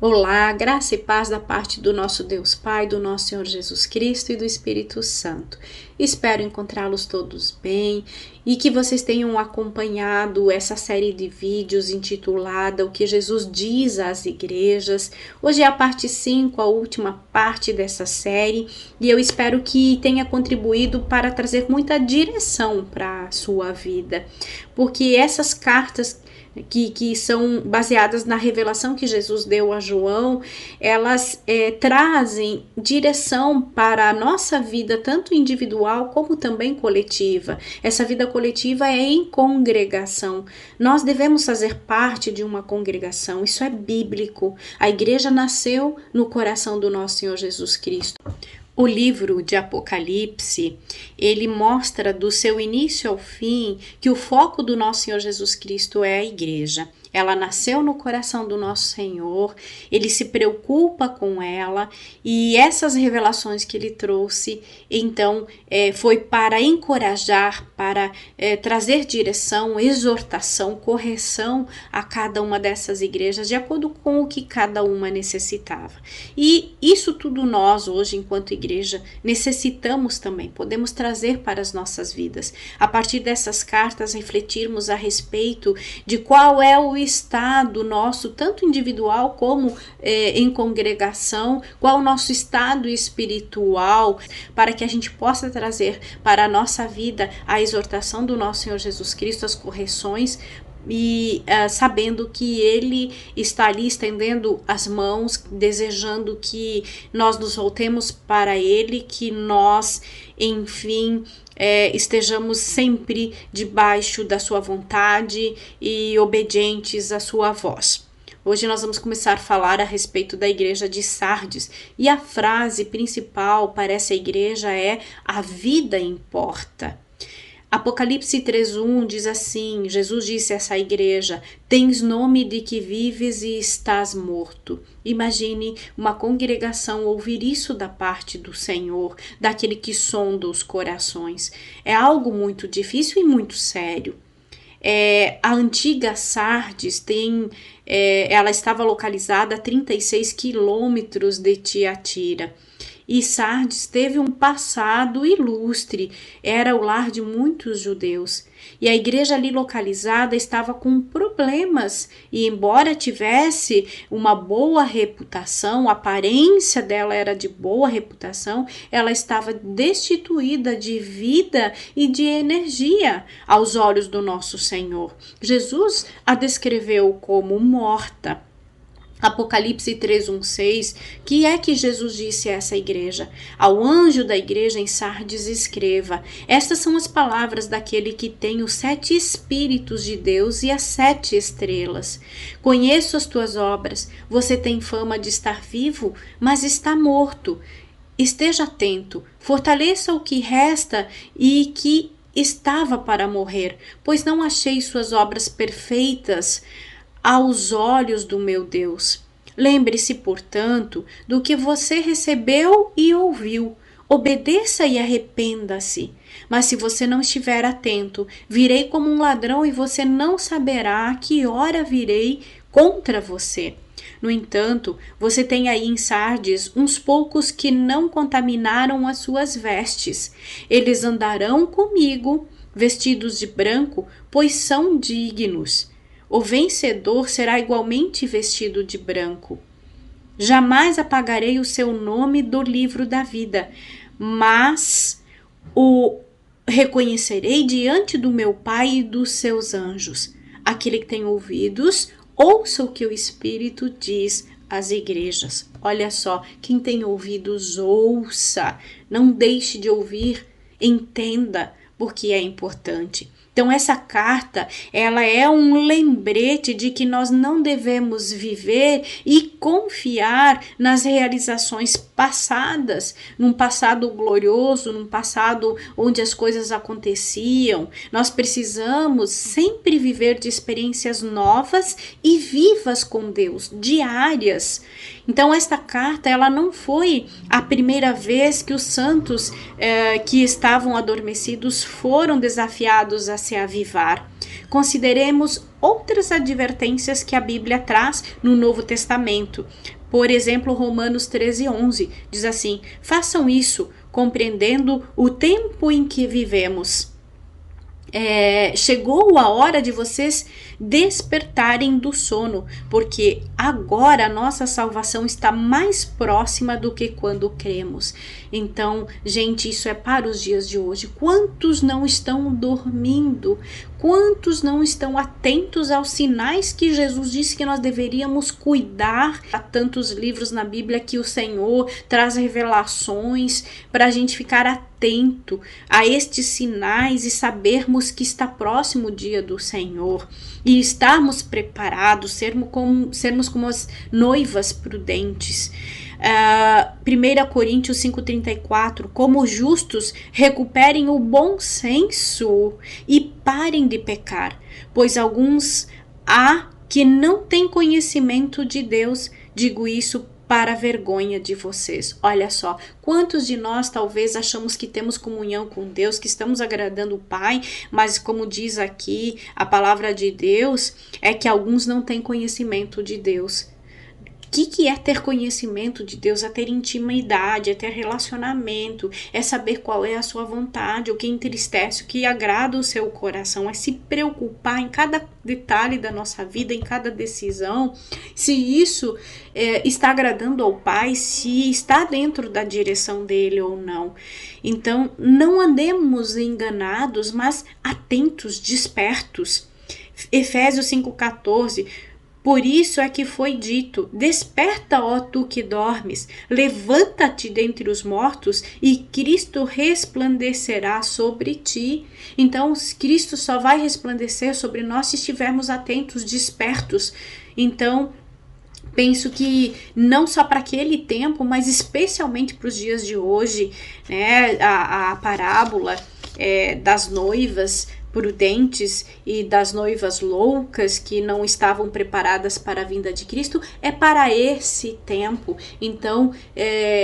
Olá, graça e paz da parte do nosso Deus Pai, do nosso Senhor Jesus Cristo e do Espírito Santo. Espero encontrá-los todos bem e que vocês tenham acompanhado essa série de vídeos intitulada O que Jesus diz às igrejas. Hoje é a parte 5, a última parte dessa série, e eu espero que tenha contribuído para trazer muita direção para a sua vida, porque essas cartas que são baseadas na revelação que Jesus deu a João, elas trazem direção para a nossa vida, tanto individual como também coletiva. Essa vida coletiva é em congregação. Nós devemos fazer parte de uma congregação, isso é bíblico. A igreja nasceu no coração do nosso Senhor Jesus Cristo. O livro de Apocalipse, ele mostra do seu início ao fim que o foco do nosso Senhor Jesus Cristo é a igreja. Ela nasceu no coração do nosso Senhor, ele se preocupa com ela, e essas revelações que ele trouxe, então, foi para encorajar, para trazer direção, exortação, correção a cada uma dessas igrejas, de acordo com o que cada uma necessitava. E isso tudo nós, hoje, enquanto igreja, necessitamos também, podemos trazer para as nossas vidas. A partir dessas cartas, refletirmos a respeito de qual é o estado nosso, tanto individual como em congregação, qual o nosso estado espiritual, para que a gente possa trazer para a nossa vida a exortação do nosso Senhor Jesus Cristo, as correções, e sabendo que Ele está ali estendendo as mãos, desejando que nós nos voltemos para Ele, que nós, enfim, estejamos sempre debaixo da sua vontade e obedientes à sua voz. Hoje nós vamos começar a falar a respeito da igreja de Sardes, e a frase principal para essa igreja é: a vida importa. Apocalipse 3:1 diz assim: Jesus disse a essa igreja: tens nome de que vives e estás morto. Imagine uma congregação ouvir isso da parte do Senhor, daquele que sonda os corações. É algo muito difícil e muito sério. A antiga Sardes ela estava localizada a 36 quilômetros de Tiatira. E Sardes teve um passado ilustre, era o lar de muitos judeus. E a igreja ali localizada estava com problemas, e embora tivesse uma boa reputação, a aparência dela era de boa reputação, ela estava destituída de vida e de energia aos olhos do nosso Senhor. Jesus a descreveu como morta. Apocalipse 3:1-6, que é que Jesus disse a essa igreja? Ao anjo da igreja em Sardes escreva: estas são as palavras daquele que tem os 7 Espíritos de Deus e as 7 estrelas. Conheço as tuas obras, você tem fama de estar vivo, mas está morto. Esteja atento, fortaleça o que resta e que estava para morrer, pois não achei suas obras perfeitas aos olhos do meu Deus. Lembre-se, portanto, do que você recebeu e ouviu. Obedeça e arrependa-se. Mas se você não estiver atento, virei como um ladrão e você não saberá a que hora virei contra você. No entanto, você tem aí em Sardes uns poucos que não contaminaram as suas vestes. Eles andarão comigo, vestidos de branco, pois são dignos. O vencedor será igualmente vestido de branco. Jamais apagarei o seu nome do livro da vida, mas o reconhecerei diante do meu Pai e dos seus anjos. Aquele que tem ouvidos, ouça o que o Espírito diz às igrejas. Olha só, quem tem ouvidos, ouça. Não deixe de ouvir, entenda, porque é importante. Então essa carta, ela é um lembrete de que nós não devemos viver e confiar nas realizações passadas, num passado glorioso, num passado onde as coisas aconteciam. Nós precisamos sempre viver de experiências novas e vivas com Deus, diárias. Então esta carta, ela não foi a primeira vez que os santos que estavam adormecidos foram desafiados a se avivar. Consideremos outras advertências que a Bíblia traz no Novo Testamento. Por exemplo, Romanos 13:11 diz assim: façam isso, compreendendo o tempo em que vivemos. Chegou a hora de vocês despertarem do sono, porque agora a nossa salvação está mais próxima do que quando cremos. Então, gente, isso é para os dias de hoje. Quantos não estão dormindo? Quantos não estão atentos aos sinais que Jesus disse que nós deveríamos cuidar? Há tantos livros na Bíblia que o Senhor traz revelações para a gente ficar atento a estes sinais e sabermos que está próximo o dia do Senhor e estarmos preparados, sermos como as noivas prudentes. 1 Coríntios 5,34: como justos, recuperem o bom senso e parem de pecar, pois alguns há que não têm conhecimento de Deus. Digo isso para a vergonha de vocês. Olha só, quantos de nós talvez achamos que temos comunhão com Deus, que estamos agradando o Pai, mas como diz aqui a palavra de Deus, é que alguns não têm conhecimento de Deus. O que é ter conhecimento de Deus? É ter intimidade, é ter relacionamento, é saber qual é a sua vontade, o que entristece, o que agrada o seu coração, é se preocupar em cada detalhe da nossa vida, em cada decisão, se isso está agradando ao Pai, se está dentro da direção dele ou não. Então, não andemos enganados, mas atentos, despertos. Efésios 5,14: por isso é que foi dito: desperta, ó tu que dormes, levanta-te dentre os mortos e Cristo resplandecerá sobre ti. Então, Cristo só vai resplandecer sobre nós se estivermos atentos, despertos. Então, penso que não só para aquele tempo, mas especialmente para os dias de hoje, né, a parábola das noivas prudentes e das noivas loucas que não estavam preparadas para a vinda de Cristo, é para esse tempo. Então,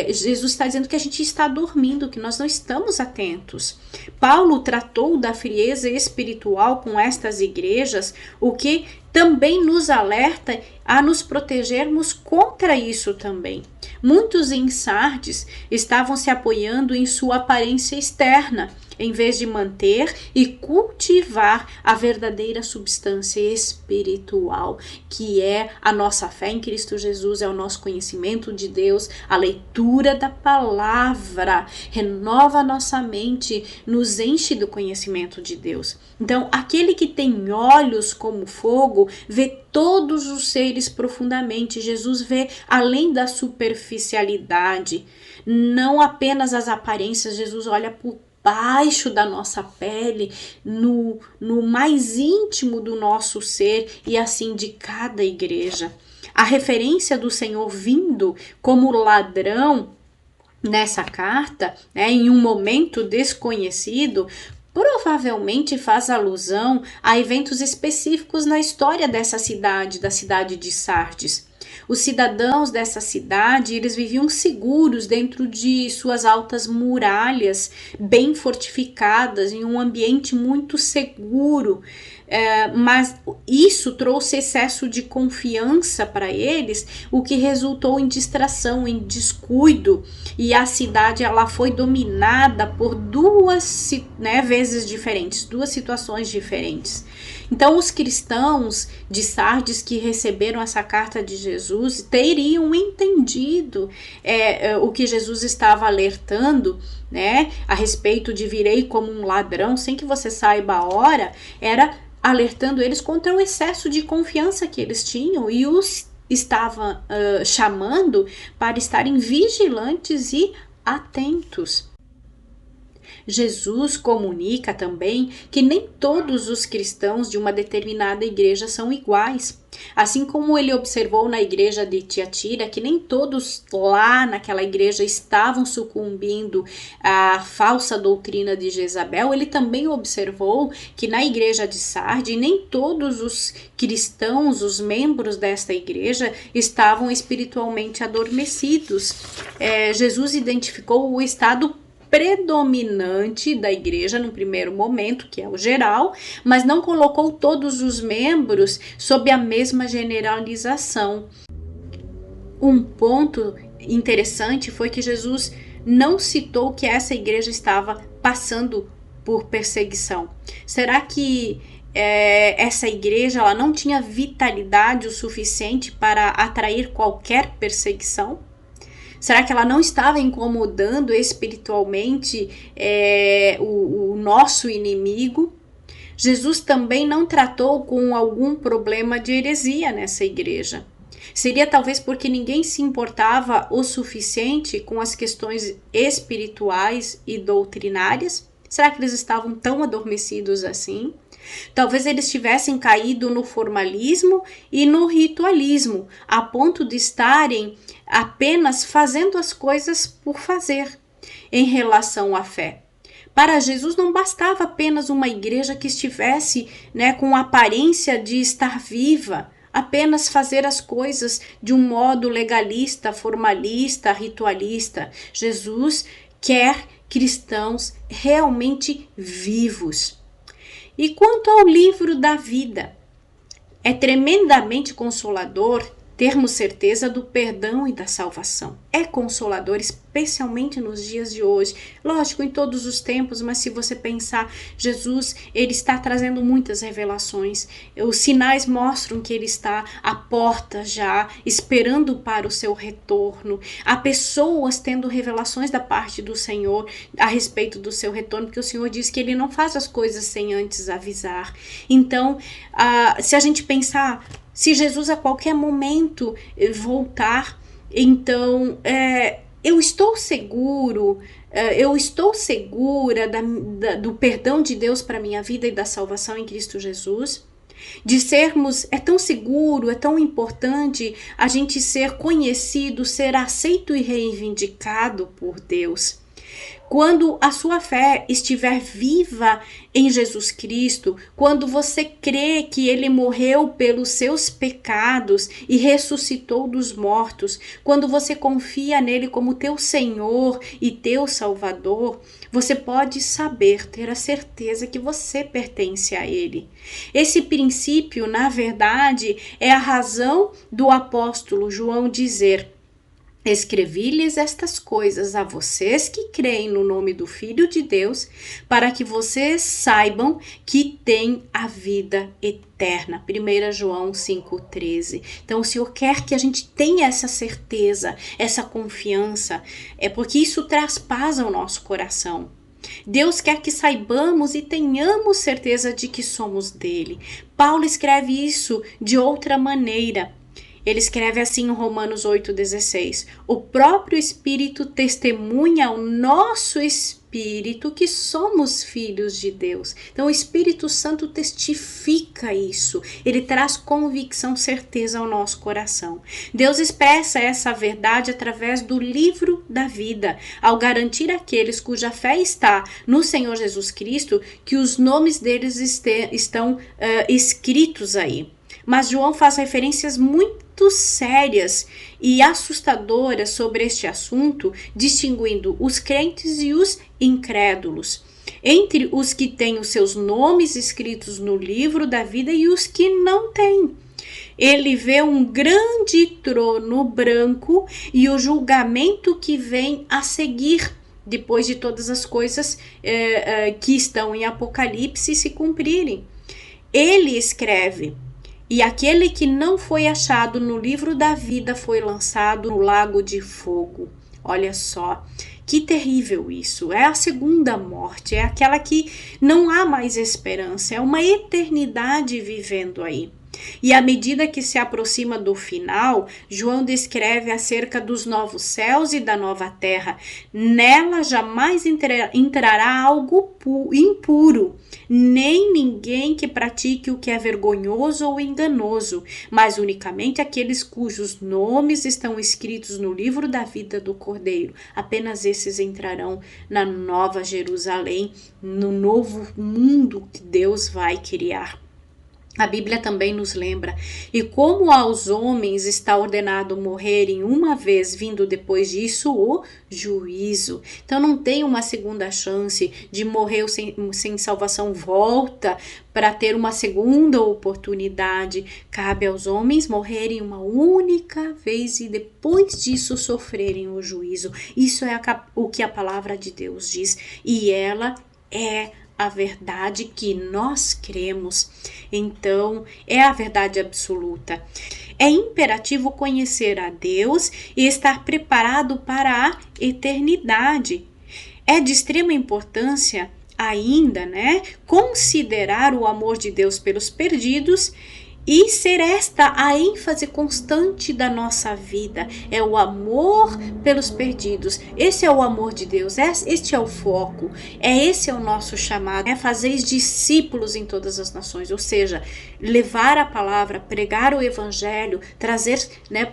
Jesus está dizendo que a gente está dormindo, que nós não estamos atentos. Paulo tratou da frieza espiritual com estas igrejas, o que também nos alerta a nos protegermos contra isso também. Muitos em Sardes estavam se apoiando em sua aparência externa, em vez de manter e cultivar a verdadeira substância espiritual, que é a nossa fé em Cristo Jesus, é o nosso conhecimento de Deus, a leitura da palavra, renova a nossa mente, nos enche do conhecimento de Deus. Então, aquele que tem olhos como fogo, vê todos os seres profundamente. Jesus vê além da superficialidade, não apenas as aparências. Jesus olha por baixo da nossa pele, no mais íntimo do nosso ser, e assim de cada igreja. A referência do Senhor vindo como ladrão nessa carta, em um momento desconhecido, provavelmente faz alusão a eventos específicos na história dessa cidade, da cidade de Sardes. Os cidadãos dessa cidade, eles viviam seguros dentro de suas altas muralhas, bem fortificadas, em um ambiente muito seguro. Mas isso trouxe excesso de confiança para eles, o que resultou em distração, em descuido, e a cidade ela foi dominada por duas vezes diferentes, duas situações diferentes. Então, os cristãos de Sardes que receberam essa carta de Jesus teriam entendido o que Jesus estava alertando, a respeito de virei como um ladrão, sem que você saiba a hora, era alertando eles contra o excesso de confiança que eles tinham e os estava chamando para estarem vigilantes e atentos. Jesus comunica também que nem todos os cristãos de uma determinada igreja são iguais. Assim como ele observou na igreja de Tiatira que nem todos lá naquela igreja estavam sucumbindo à falsa doutrina de Jezabel, ele também observou que na igreja de Sardes nem todos os cristãos, os membros desta igreja, estavam espiritualmente adormecidos. Jesus identificou o estado predominante da igreja no primeiro momento, que é o geral, mas não colocou todos os membros sob a mesma generalização. Um ponto interessante foi que Jesus não citou que essa igreja estava passando por perseguição. Será que essa igreja ela não tinha vitalidade o suficiente para atrair qualquer perseguição? Será que ela não estava incomodando espiritualmente o nosso inimigo? Jesus também não tratou com algum problema de heresia nessa igreja. Seria talvez porque ninguém se importava o suficiente com as questões espirituais e doutrinárias? Será que eles estavam tão adormecidos assim? Talvez eles tivessem caído no formalismo e no ritualismo, a ponto de estarem apenas fazendo as coisas por fazer em relação à fé. Para Jesus não bastava apenas uma igreja que estivesse, com a aparência de estar viva, apenas fazer as coisas de um modo legalista, formalista, ritualista. Jesus quer cristãos realmente vivos. E quanto ao livro da vida, é tremendamente consolador termos certeza do perdão e da salvação. É consolador, especialmente nos dias de hoje. Lógico, em todos os tempos, mas se você pensar, Jesus, ele está trazendo muitas revelações. Os sinais mostram que ele está à porta já, esperando para o seu retorno. Há pessoas tendo revelações da parte do Senhor a respeito do seu retorno, porque o Senhor diz que ele não faz as coisas sem antes avisar. Então, se a gente pensar, se Jesus a qualquer momento voltar, então eu estou seguro, eu estou segura do perdão de Deus para a minha vida e da salvação em Cristo Jesus. De sermos, é tão seguro, é tão importante a gente ser conhecido, ser aceito e reivindicado por Deus. Quando a sua fé estiver viva em Jesus Cristo, quando você crê que ele morreu pelos seus pecados e ressuscitou dos mortos, quando você confia nele como teu Senhor e teu Salvador, você pode saber, ter a certeza que você pertence a ele. Esse princípio, na verdade, é a razão do apóstolo João dizer: escrevi-lhes estas coisas a vocês que creem no nome do Filho de Deus, para que vocês saibam que têm a vida eterna. 1 João 5,13. Então, o Senhor quer que a gente tenha essa certeza, essa confiança, porque isso traz paz ao nosso coração. Deus quer que saibamos e tenhamos certeza de que somos dele. Paulo escreve isso de outra maneira. Ele escreve assim em Romanos 8,16. O próprio Espírito testemunha ao nosso espírito que somos filhos de Deus. Então o Espírito Santo testifica isso. Ele traz convicção, certeza ao nosso coração. Deus expressa essa verdade através do livro da vida, ao garantir àqueles cuja fé está no Senhor Jesus Cristo que os nomes deles estão escritos aí. Mas João faz referências muito sérias e assustadoras sobre este assunto, distinguindo os crentes e os incrédulos, entre os que têm os seus nomes escritos no livro da vida e os que não têm. Ele vê um grande trono branco e o julgamento que vem a seguir, depois de todas as coisas que estão em Apocalipse se cumprirem. Ele escreve: e aquele que não foi achado no livro da vida foi lançado no lago de fogo. Olha só, que terrível isso. É a segunda morte, é aquela que não há mais esperança, é uma eternidade vivendo aí. E à medida que se aproxima do final, João descreve acerca dos novos céus e da nova terra. Nela jamais entrará algo impuro, nem ninguém que pratique o que é vergonhoso ou enganoso, mas unicamente aqueles cujos nomes estão escritos no livro da vida do Cordeiro. Apenas esses entrarão na nova Jerusalém, no novo mundo que Deus vai criar. A Bíblia também nos lembra, e como aos homens está ordenado morrerem uma vez, vindo depois disso o juízo. Então não tem uma segunda chance de morrer sem salvação, volta para ter uma segunda oportunidade. Cabe aos homens morrerem uma única vez e depois disso sofrerem o juízo. Isso é o que a palavra de Deus diz, e ela é a verdade que nós cremos. Então, é a verdade absoluta. É imperativo conhecer a Deus e estar preparado para a eternidade. É de extrema importância ainda, considerar o amor de Deus pelos perdidos e ser esta a ênfase constante da nossa vida. É o amor pelos perdidos. Esse é o amor de Deus. Este é o foco. Esse é o nosso chamado. É fazer discípulos em todas as nações. Ou seja, levar a palavra, pregar o evangelho, trazer,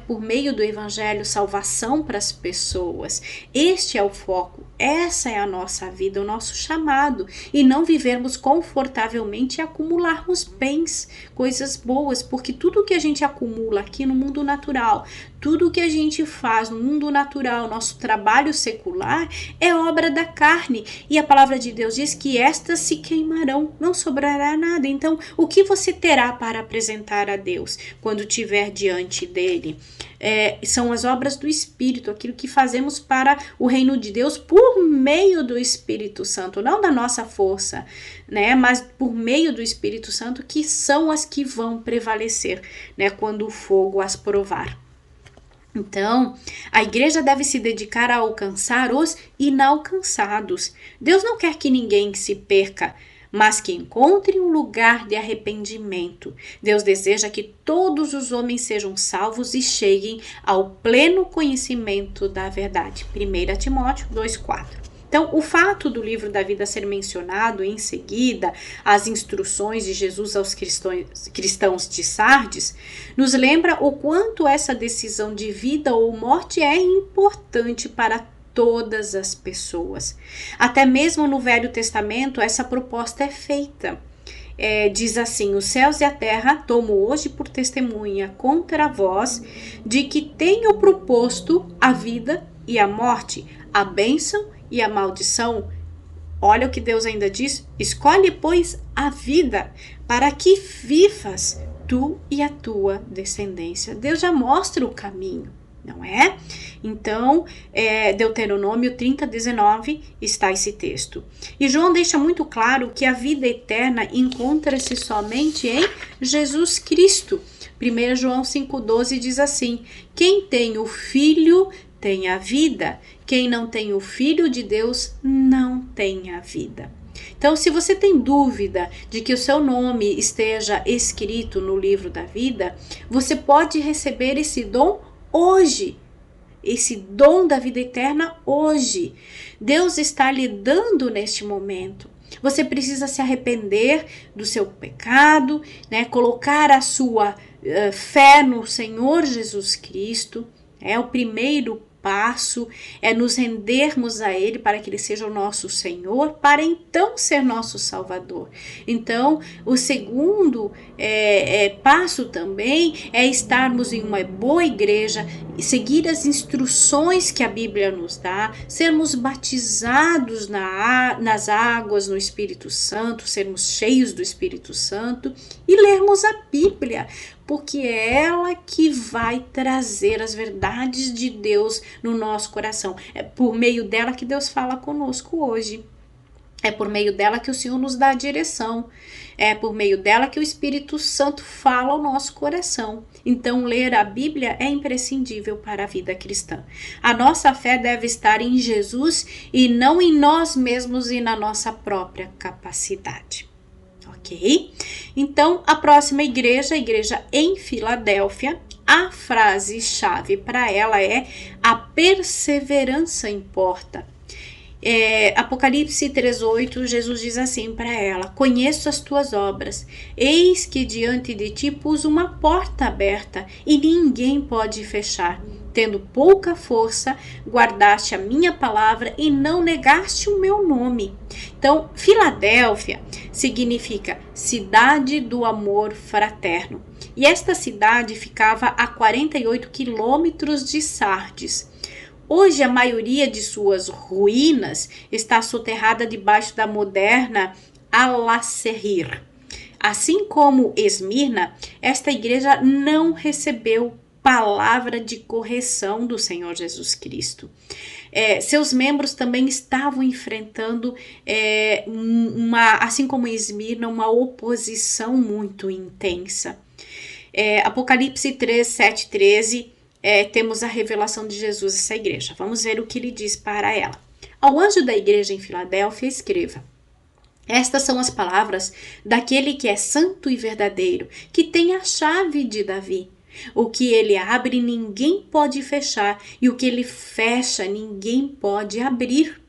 por meio do evangelho, salvação para as pessoas. Este é o foco. Essa é a nossa vida, o nosso chamado. E não vivermos confortavelmente e acumularmos bens, coisas boas, porque tudo que a gente acumula aqui no mundo natural, tudo que a gente faz no mundo natural, nosso trabalho secular, é obra da carne. E a palavra de Deus diz que estas se queimarão, não sobrará nada. Então, o que você terá para apresentar a Deus quando estiver diante dele? São as obras do Espírito, aquilo que fazemos para o reino de Deus por meio do Espírito Santo, não da nossa força, mas por meio do Espírito Santo, que são as que vão prevalecer, quando o fogo as provar. Então, a igreja deve se dedicar a alcançar os inalcançados. Deus não quer que ninguém se perca, mas que encontre um lugar de arrependimento. Deus deseja que todos os homens sejam salvos e cheguem ao pleno conhecimento da verdade. 1 Timóteo 2,4. Então, o fato do livro da vida ser mencionado em seguida, as instruções de Jesus aos cristãos de Sardes, nos lembra o quanto essa decisão de vida ou morte é importante para todas as pessoas. Até mesmo no Velho Testamento, essa proposta é feita. Diz assim: os céus e a terra tomo hoje por testemunha contra vós, de que tenho proposto a vida e a morte, a bênção e a maldição. Olha o que Deus ainda diz: escolhe, pois, a vida, para que vivas tu e a tua descendência. Deus já mostra o caminho, não é? Então, Deuteronômio 30:19 está esse texto. E João deixa muito claro que a vida eterna encontra-se somente em Jesus Cristo. 1 João 5:12 diz assim: quem tem o Filho tem a vida, quem não tem o Filho de Deus não tem a vida. Então, se você tem dúvida de que o seu nome esteja escrito no livro da vida, você pode receber esse dom hoje, esse dom da vida eterna hoje. Deus está lhe dando neste momento. Você precisa se arrepender do seu pecado, colocar a sua fé no Senhor Jesus Cristo. É o primeiro passo, é nos rendermos a Ele para que Ele seja o nosso Senhor, para então ser nosso Salvador. Então, o segundo passo também é estarmos em uma boa igreja, seguir as instruções que a Bíblia nos dá, sermos batizados nas águas, no Espírito Santo, sermos cheios do Espírito Santo e lermos a Bíblia, porque é ela que vai trazer as verdades de Deus no nosso coração. É por meio dela que Deus fala conosco hoje. É por meio dela que o Senhor nos dá a direção. É por meio dela que o Espírito Santo fala ao nosso coração. Então, ler a Bíblia é imprescindível para a vida cristã. A nossa fé deve estar em Jesus e não em nós mesmos e na nossa própria capacidade. Ok? Então, a próxima igreja, a igreja em Filadélfia, a frase-chave para ela é: a perseverança importa. Apocalipse 3:8, Jesus diz assim para ela: conheço as tuas obras, eis que diante de ti pus uma porta aberta e ninguém pode fechar. tendo pouca força, guardaste a minha palavra e não negaste o meu nome. Então, Filadélfia significa cidade do amor fraterno. E esta cidade ficava a 48 quilômetros de Sardes. Hoje, a maioria de suas ruínas está soterrada debaixo da moderna Al-Serrir. Assim como Esmirna, esta igreja não recebeu palavra de correção do Senhor Jesus Cristo. Seus membros também estavam enfrentando, assim como Esmirna, uma oposição muito intensa. Apocalipse 3, 7, 13, temos a revelação de Jesus a essa igreja. Vamos ver o que ele diz para ela. Ao anjo da igreja em Filadélfia, escreva: estas são as palavras daquele que é santo e verdadeiro, que tem a chave de Davi. O que ele abre, ninguém pode fechar, e o que ele fecha, ninguém pode abrir.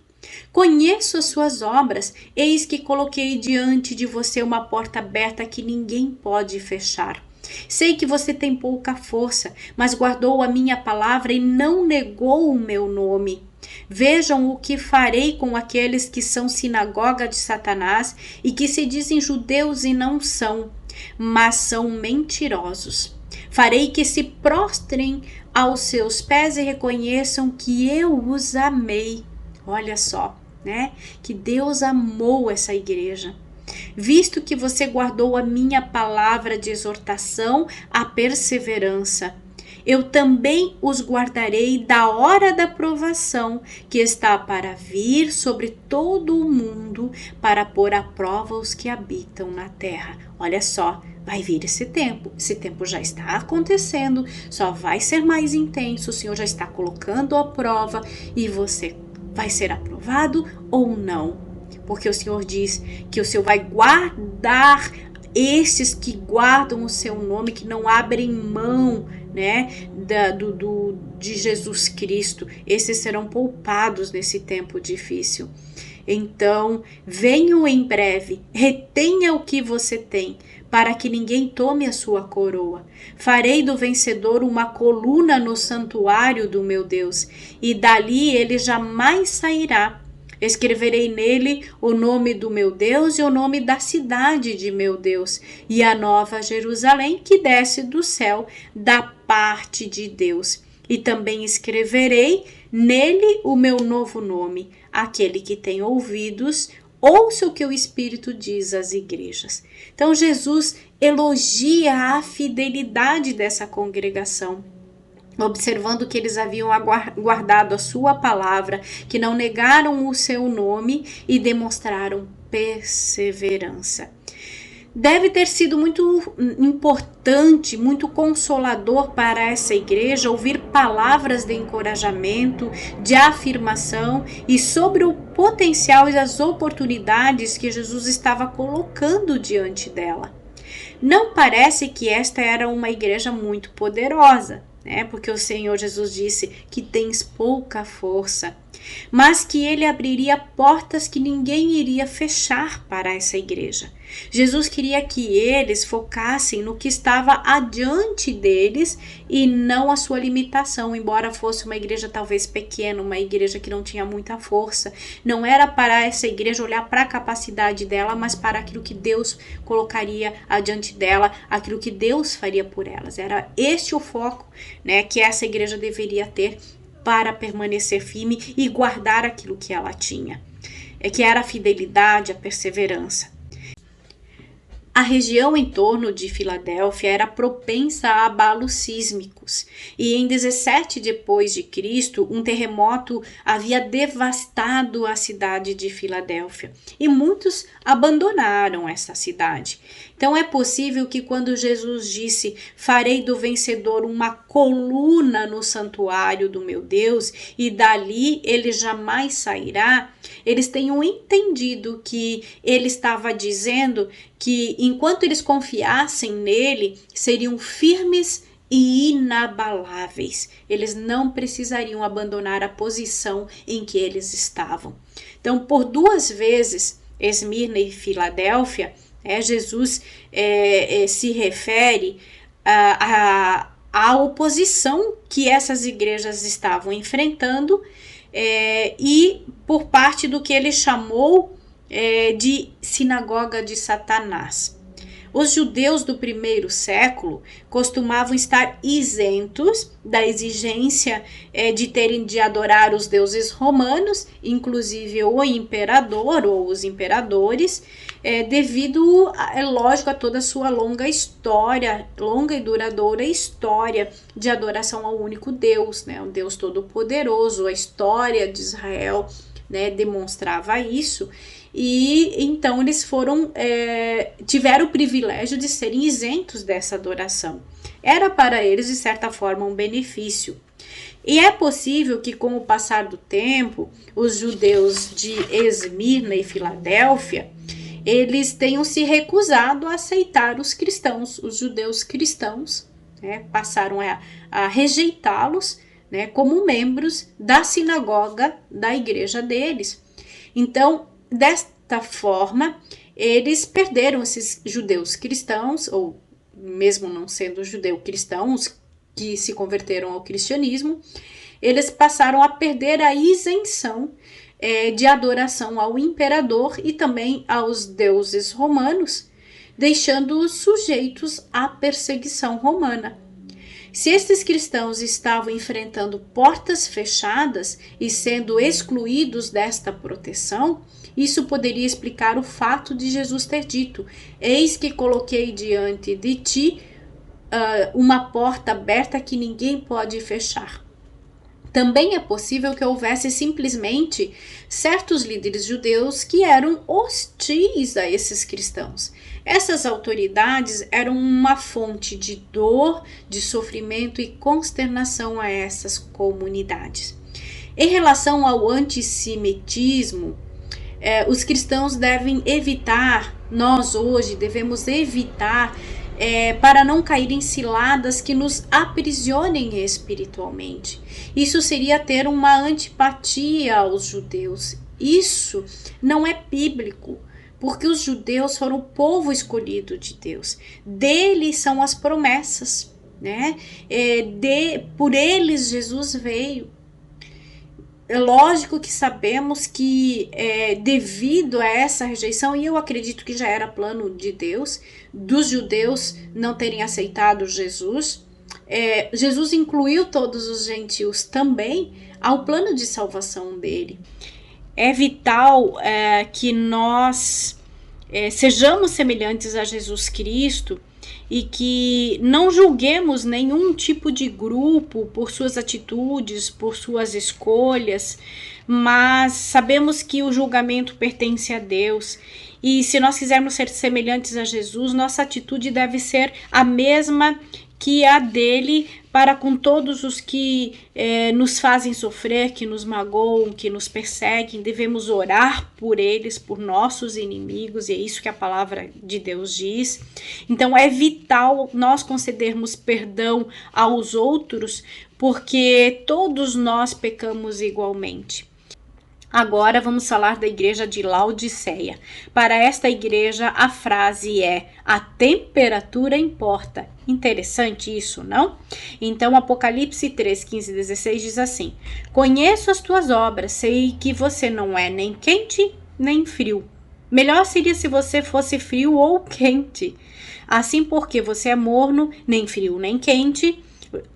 Conheço as suas obras, eis que coloquei diante de você uma porta aberta que ninguém pode fechar. Sei que você tem pouca força, mas guardou a minha palavra e não negou o meu nome. Vejam o que farei com aqueles que são sinagoga de Satanás e que se dizem judeus e não são, mas são mentirosos. Farei que se prostrem aos seus pés e reconheçam que eu os amei. Olha só, né? Que Deus amou essa igreja. Visto que você guardou a minha palavra de exortação, a perseverança, eu também os guardarei da hora da provação que está para vir sobre todo o mundo, para pôr à prova os que habitam na terra. Olha só, vai vir esse tempo já está acontecendo, só vai ser mais intenso, o Senhor já está colocando à prova e você vai ser aprovado ou não? Porque o Senhor diz que o Senhor vai guardar estes que guardam o seu nome, que não abrem mão, né, de Jesus Cristo. Esses serão poupados nesse tempo difícil. Então, venham em breve, retenha o que você tem, para que ninguém tome a sua coroa. Farei do vencedor uma coluna no santuário do meu Deus, e dali ele jamais sairá. Escreverei nele o nome do meu Deus e o nome da cidade de meu Deus, e a nova Jerusalém que desce do céu da parte de Deus. E também escreverei nele o meu novo nome. Aquele que tem ouvidos, ouça o que o Espírito diz às igrejas. Então Jesus elogia a fidelidade dessa congregação, observando que eles haviam guardado a sua palavra, que não negaram o seu nome e demonstraram perseverança. Deve ter sido muito importante, muito consolador para essa igreja ouvir palavras de encorajamento, de afirmação e sobre o potencial e as oportunidades que Jesus estava colocando diante dela. Não parece que esta era uma igreja muito poderosa, né? Porque o Senhor Jesus disse que tens pouca força, mas que ele abriria portas que ninguém iria fechar para essa igreja. Jesus queria que eles focassem no que estava adiante deles e não a sua limitação, embora fosse uma igreja talvez pequena, uma igreja que não tinha muita força. Não era para essa igreja olhar para a capacidade dela, mas para aquilo que Deus colocaria adiante dela, aquilo que Deus faria por elas. Era este o foco, né, que essa igreja deveria ter para permanecer firme e guardar aquilo que ela tinha, que era a fidelidade, a perseverança. A região em torno de Filadélfia era propensa a abalos sísmicos, e em 17 depois de Cristo, um terremoto havia devastado a cidade de Filadélfia, e muitos abandonaram essa cidade. Então é possível que quando Jesus disse: farei do vencedor uma coluna no santuário do meu Deus, e dali ele jamais sairá, eles tenham entendido que ele estava dizendo que enquanto eles confiassem nele, seriam firmes e inabaláveis. Eles não precisariam abandonar a posição em que eles estavam. Então, por duas vezes, Esmirna e Filadélfia, Jesus se refere a oposição que essas igrejas estavam enfrentando e por parte do que ele chamou de sinagoga de Satanás. Os judeus do primeiro século costumavam estar isentos da exigência de adorar os deuses romanos, inclusive o imperador ou os imperadores, devido, lógico, a toda a sua longa e duradoura história de adoração ao único Deus, né, um Deus todo-poderoso. A história de Israel, né, demonstrava isso. E então eles tiveram o privilégio de serem isentos dessa adoração. Era para eles, de certa forma, um benefício. E é possível que, com o passar do tempo, os judeus de Esmirna e Filadélfia, eles tenham se recusado a aceitar os cristãos. Os judeus cristãos, né, passaram a rejeitá-los, né, como membros da sinagoga da igreja deles. Então, desta forma, eles perderam esses judeus cristãos, ou mesmo não sendo judeu-cristãos, que se converteram ao cristianismo, eles passaram a perder a isenção de adoração ao imperador e também aos deuses romanos, deixando-os sujeitos à perseguição romana. Se estes cristãos estavam enfrentando portas fechadas e sendo excluídos desta proteção, isso poderia explicar o fato de Jesus ter dito: eis que coloquei diante de ti uma porta aberta que ninguém pode fechar. Também é possível que houvesse simplesmente certos líderes judeus que eram hostis a esses cristãos. Essas autoridades eram uma fonte de dor, de sofrimento e consternação a essas comunidades. Em relação ao antissemitismo, os cristãos devem evitar, nós hoje devemos evitar, para não cair em ciladas que nos aprisionem espiritualmente. Isso seria ter uma antipatia aos judeus. Isso não é bíblico, porque os judeus foram o povo escolhido de Deus. Deles são as promessas, né? Por eles Jesus veio. É lógico que sabemos que devido a essa rejeição, e eu acredito que já era plano de Deus, dos judeus não terem aceitado Jesus, Jesus incluiu todos os gentios também ao plano de salvação dele. É vital que nós sejamos semelhantes a Jesus Cristo e que não julguemos nenhum tipo de grupo por suas atitudes, por suas escolhas, mas sabemos que o julgamento pertence a Deus. E se nós quisermos ser semelhantes a Jesus, nossa atitude deve ser a mesma que a dele para com todos os que nos fazem sofrer, que nos magoam, que nos perseguem. Devemos orar por eles, por nossos inimigos, e é isso que a palavra de Deus diz. Então é vital nós concedermos perdão aos outros, porque todos nós pecamos igualmente. Agora vamos falar da igreja de Laodiceia. Para esta igreja, a frase é: a temperatura importa. Interessante isso, não? Então, Apocalipse 3, 15 e 16 diz assim: conheço as tuas obras, sei que você não é nem quente nem frio. Melhor seria se você fosse frio ou quente. Assim, porque você é morno, nem frio nem quente,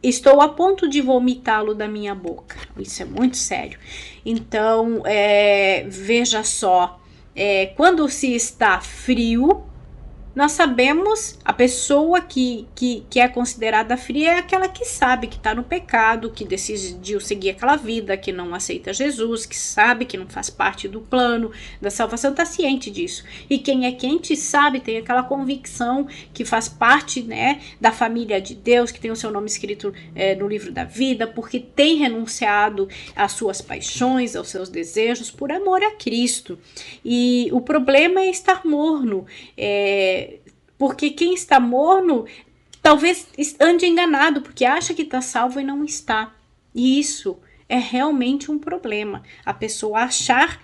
estou a ponto de vomitá-lo da minha boca. Isso é muito sério. Então, veja só, quando se está frio, nós sabemos, a pessoa que é considerada fria é aquela que sabe que está no pecado, que decidiu seguir aquela vida, que não aceita Jesus, que sabe que não faz parte do plano da salvação, está ciente disso. E quem é quente sabe, tem aquela convicção que faz parte, né, da família de Deus, que tem o seu nome escrito no livro da vida, porque tem renunciado às suas paixões, aos seus desejos, por amor a Cristo. E o problema é estar morno, porque quem está morno talvez ande enganado, porque acha que está salvo e não está. E isso é realmente um problema. A pessoa achar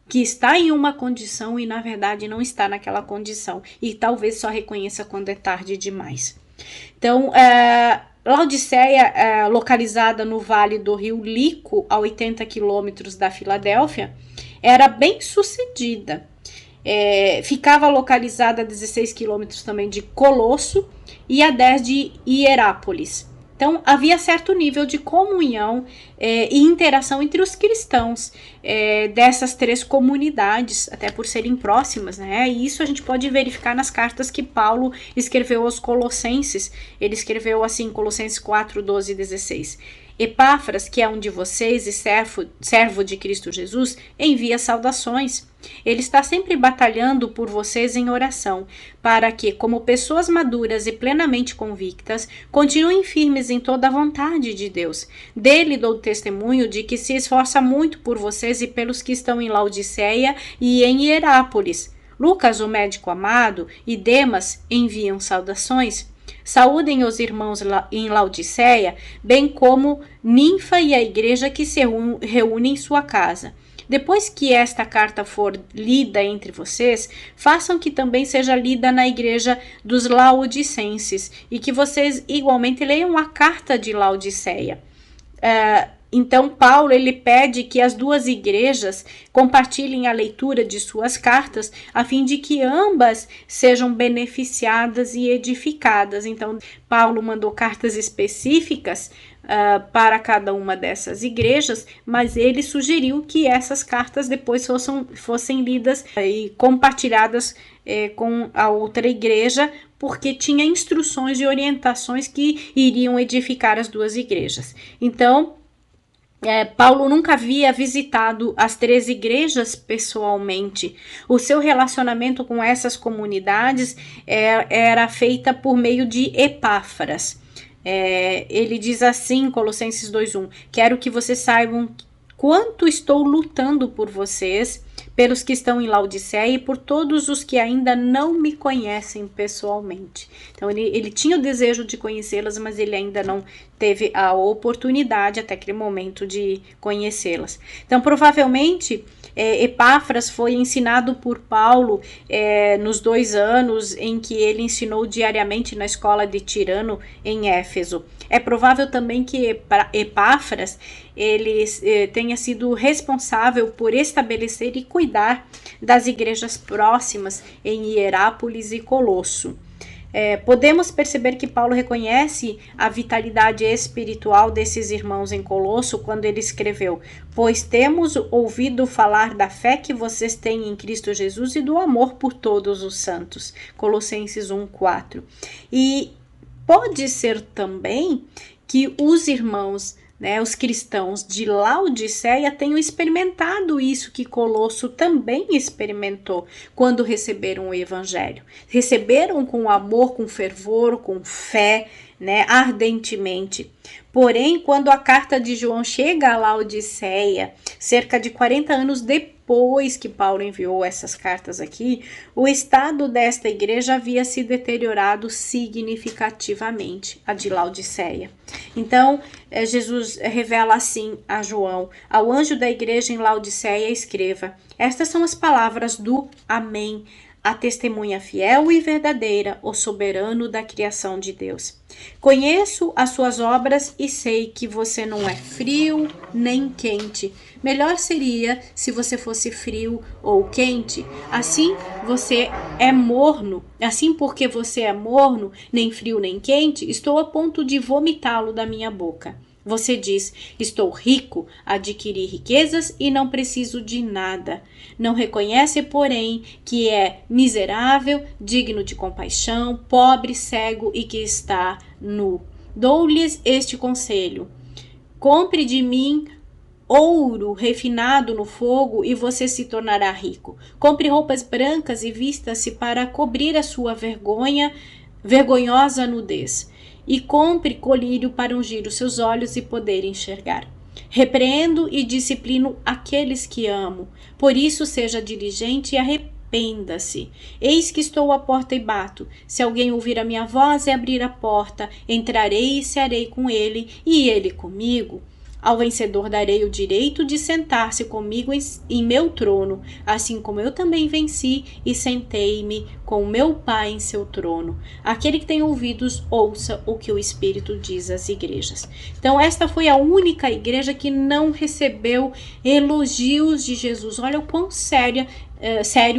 que está em uma condição e na verdade não está naquela condição. E talvez só reconheça quando é tarde demais. Então, Laodiceia, localizada no vale do rio Lico, a 80 quilômetros da Filadélfia, era bem sucedida. Ficava localizada a 16 quilômetros também de Colosso e a 10 de Hierápolis. Então, havia certo nível de comunhão e interação entre os cristãos dessas três comunidades, até por serem próximas, né? E isso a gente pode verificar nas cartas que Paulo escreveu aos Colossenses. Ele escreveu assim, Colossenses 4, 12 e 16. Epáfras, que é um de vocês e servo de Cristo Jesus, envia saudações. Ele está sempre batalhando por vocês em oração, para que, como pessoas maduras e plenamente convictas, continuem firmes em toda a vontade de Deus. Dele dou testemunho de que se esforça muito por vocês e pelos que estão em Laodiceia e em Hierápolis. Lucas, o médico amado, e Demas enviam saudações. Saúdem os irmãos em Laodiceia, bem como Ninfa e a igreja que se reúne em sua casa. Depois que esta carta for lida entre vocês, façam que também seja lida na igreja dos laodicenses e que vocês igualmente leiam a carta de Laodiceia. Então, Paulo ele pede que as duas igrejas compartilhem a leitura de suas cartas, a fim de que ambas sejam beneficiadas e edificadas. Então, Paulo mandou cartas específicas para cada uma dessas igrejas, mas ele sugeriu que essas cartas depois fossem lidas e compartilhadas com a outra igreja, porque tinha instruções e orientações que iriam edificar as duas igrejas. Então, Paulo nunca havia visitado as três igrejas pessoalmente. O seu relacionamento com essas comunidades era feita por meio de Epáfras. Ele diz assim, Colossenses 2:1, quero que vocês saibam quanto estou lutando por vocês, pelos que estão em Laodiceia e por todos os que ainda não me conhecem pessoalmente. Então, ele tinha o desejo de conhecê-las, mas ele ainda não teve a oportunidade até aquele momento de conhecê-las. Então, provavelmente, Epáfras foi ensinado por Paulo nos 2 anos em que ele ensinou diariamente na escola de Tirano, em Éfeso. É provável também que Epáfras ele tenha sido responsável por estabelecer e cuidar das igrejas próximas em Hierápolis e Colosso. Podemos perceber que Paulo reconhece a vitalidade espiritual desses irmãos em Colosso quando ele escreveu: pois temos ouvido falar da fé que vocês têm em Cristo Jesus e do amor por todos os santos. Colossenses 1:4. E pode ser também que os irmãos, os cristãos de Laodiceia tenham experimentado isso que Colosso também experimentou quando receberam o evangelho. Receberam com amor, com fervor, com fé, ardentemente. Porém, quando a carta de João chega a Laodiceia, cerca de 40 anos depois que Paulo enviou essas cartas aqui, o estado desta igreja havia se deteriorado significativamente, a de Laodiceia. Então, Jesus revela assim a João: ao anjo da igreja em Laodiceia escreva: estas são as palavras do Amém, a testemunha fiel e verdadeira, o soberano da criação de Deus. Conheço as suas obras e sei que você não é frio nem quente. Melhor seria se você fosse frio ou quente. Assim você é morno. Assim, porque você é morno, nem frio nem quente, estou a ponto de vomitá-lo da minha boca. Você diz: estou rico, adquiri riquezas e não preciso de nada. Não reconhece, porém, que é miserável, digno de compaixão, pobre, cego e que está nu. Dou-lhes este conselho: compre de mim ouro refinado no fogo e você se tornará rico. Compre roupas brancas e vista-se para cobrir a sua vergonhosa nudez. E compre colírio para ungir os seus olhos e poder enxergar. Repreendo e disciplino aqueles que amo. Por isso seja diligente e arrependa-se. Eis que estou à porta e bato. Se alguém ouvir a minha voz e abrir a porta, entrarei e cearei com ele e ele comigo. Ao vencedor darei o direito de sentar-se comigo em meu trono, assim como eu também venci e sentei-me com meu Pai em seu trono. Aquele que tem ouvidos, ouça o que o Espírito diz às igrejas. Então, esta foi a única igreja que não recebeu elogios de Jesus. Olha o quão sério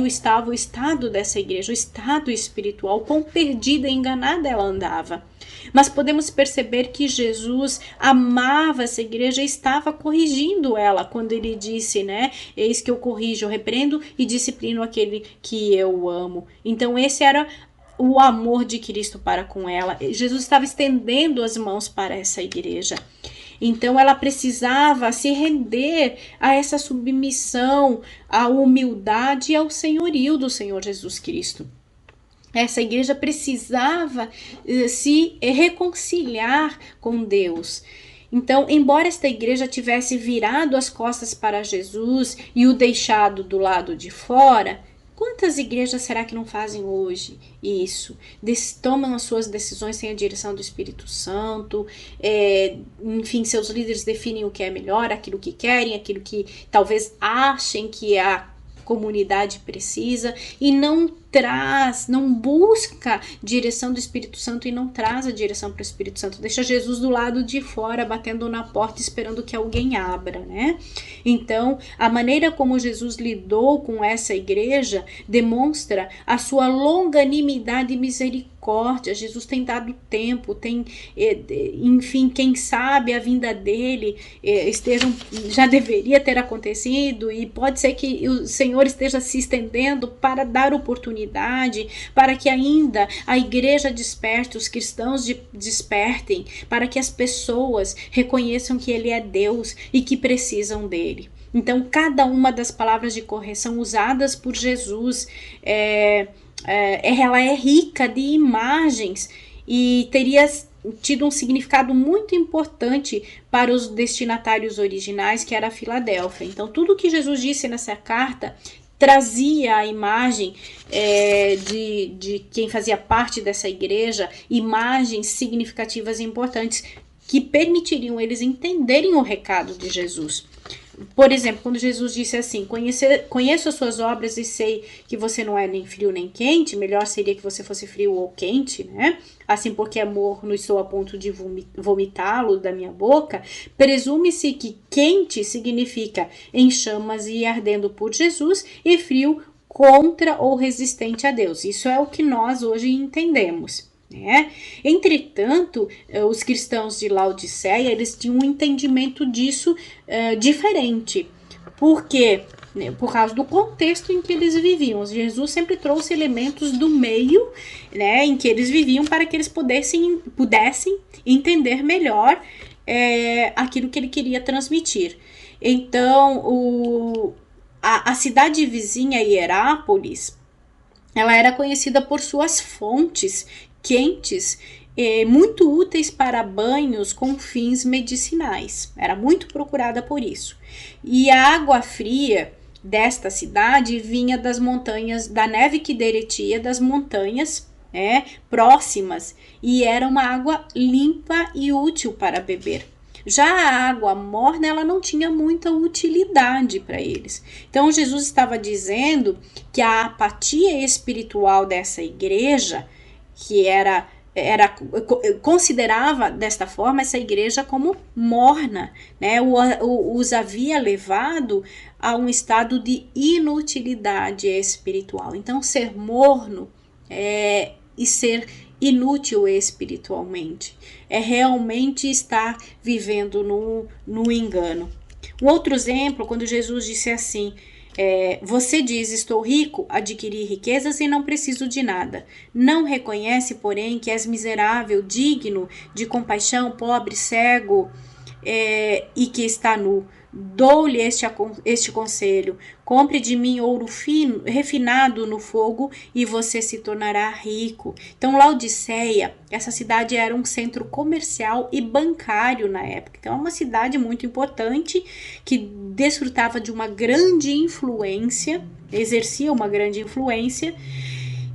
estava o estado dessa igreja, o estado espiritual, o quão perdida e enganada ela andava. Mas podemos perceber que Jesus amava essa igreja e estava corrigindo ela quando ele disse, né? Eis que eu corrijo, eu repreendo e disciplino aquele que eu amo. Então esse era o amor de Cristo para com ela. Jesus estava estendendo as mãos para essa igreja. Então ela precisava se render a essa submissão, à humildade e ao senhorio do Senhor Jesus Cristo. Essa igreja precisava se reconciliar com Deus. Então, embora esta igreja tivesse virado as costas para Jesus e o deixado do lado de fora, quantas igrejas será que não fazem hoje isso? Tomam as suas decisões sem a direção do Espírito Santo, enfim, seus líderes definem o que é melhor, aquilo que querem, aquilo que talvez achem que a comunidade precisa, e não busca direção do Espírito Santo e não traz a direção para o Espírito Santo, deixa Jesus do lado de fora, batendo na porta, esperando que alguém abra, né? Então, a maneira como Jesus lidou com essa igreja demonstra a sua longanimidade e misericórdia. Jesus tem dado tempo, enfim, quem sabe a vinda dele já deveria ter acontecido, e pode ser que o Senhor esteja se estendendo para dar oportunidade, para que ainda a igreja desperte, os cristãos despertem, para que as pessoas reconheçam que Ele é Deus e que precisam dele. Então, cada uma das palavras de correção usadas por Jesus, ela é rica de imagens e teria tido um significado muito importante para os destinatários originais, que era a Filadélfia. Então, tudo que Jesus disse nessa carta trazia a imagem de quem fazia parte dessa igreja, imagens significativas e importantes que permitiriam eles entenderem o recado de Jesus. Por exemplo, quando Jesus disse assim: conheço as suas obras e sei que você não é nem frio nem quente, melhor seria que você fosse frio ou quente, né? Assim, porque é morno, estou a ponto de vomitá-lo da minha boca. Presume-se que quente significa em chamas e ardendo por Jesus, e frio contra ou resistente a Deus. Isso é o que nós hoje entendemos. Entretanto, os cristãos de Laodiceia, eles tinham um entendimento disso diferente. Por quê? Por causa do contexto em que eles viviam. Jesus sempre trouxe elementos do meio, né, em que eles viviam, para que eles pudessem entender melhor aquilo que ele queria transmitir. Então, a cidade vizinha, Hierápolis, ela era conhecida por suas fontes quentes, muito úteis para banhos com fins medicinais. Era muito procurada por isso. E a água fria desta cidade vinha das montanhas, da neve que derretia das montanhas próximas, e era uma água limpa e útil para beber. Já a água morna, ela não tinha muita utilidade para eles. Então, Jesus estava dizendo que a apatia espiritual dessa igreja, que considerava desta forma essa igreja como morna, né? Os havia levado a um estado de inutilidade espiritual. Então, ser morno e ser inútil espiritualmente é realmente estar vivendo no engano. Um outro exemplo, quando Jesus disse assim: você diz, estou rico, adquiri riquezas e não preciso de nada. Não reconhece, porém, que és miserável, digno de compaixão, pobre, cego e que está nu. Dou-lhe este conselho: compre de mim ouro fino, refinado no fogo, e você se tornará rico. Então, Laodiceia, essa cidade era um centro comercial e bancário na época. Então, é uma cidade muito importante, que desfrutava de uma grande influência, exercia uma grande influência.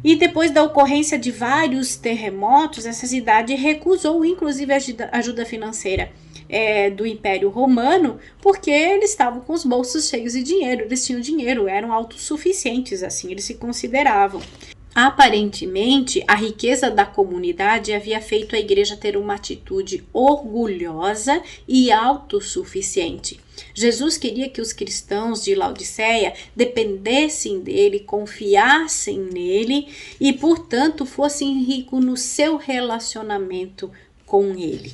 E depois da ocorrência de vários terremotos, essa cidade recusou, inclusive, a ajuda financeira. do Império Romano, porque eles estavam com os bolsos cheios de dinheiro, eles tinham dinheiro, eram autossuficientes, assim eles se consideravam. Aparentemente, a riqueza da comunidade havia feito a igreja ter uma atitude orgulhosa e autossuficiente. Jesus queria que os cristãos de Laodiceia dependessem dele, confiassem nele e, portanto, fossem ricos no seu relacionamento com ele.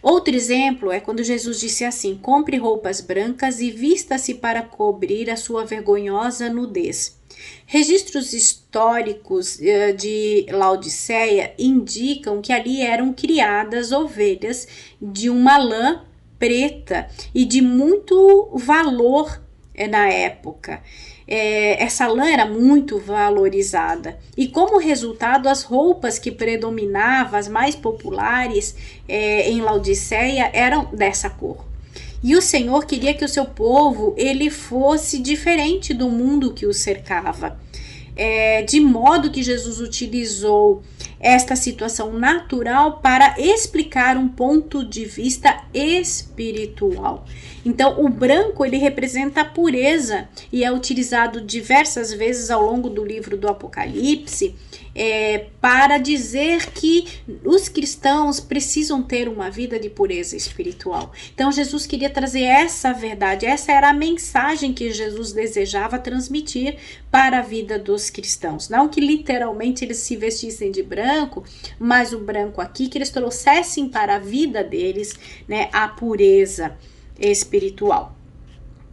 Outro exemplo é quando Jesus disse assim: compre roupas brancas e vista-se para cobrir a sua vergonhosa nudez. Registros históricos de Laodiceia indicam que ali eram criadas ovelhas de uma lã preta e de muito valor na época. Essa lã era muito valorizada e, como resultado, as roupas que predominavam, as mais populares em Laodiceia, eram dessa cor. E o Senhor queria que o seu povo ele fosse diferente do mundo que o cercava. De modo que Jesus utilizou esta situação natural para explicar um ponto de vista espiritual. Então, o branco ele representa a pureza e é utilizado diversas vezes ao longo do livro do Apocalipse para dizer que os cristãos precisam ter uma vida de pureza espiritual. Então, Jesus queria trazer essa verdade, essa era a mensagem que Jesus desejava transmitir para a vida dos cristãos. Não que literalmente eles se vestissem de branco, mas o branco aqui que eles trouxessem para a vida deles, né, a pureza espiritual.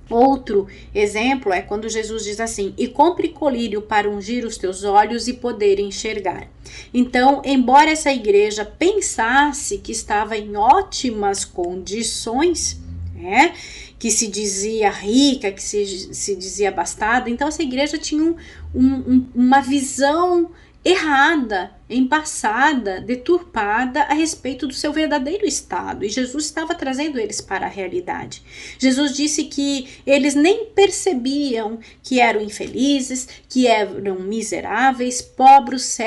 Outro exemplo é quando Jesus diz assim: e compre colírio para ungir os teus olhos e poder enxergar. Então, embora essa igreja pensasse que estava em ótimas condições, que se dizia rica, que se dizia abastada, então essa igreja tinha uma visão errada, embaçada, deturpada a respeito do seu verdadeiro estado, e Jesus estava trazendo eles para a realidade. Jesus disse que eles nem percebiam que eram infelizes, que eram miseráveis, pobres,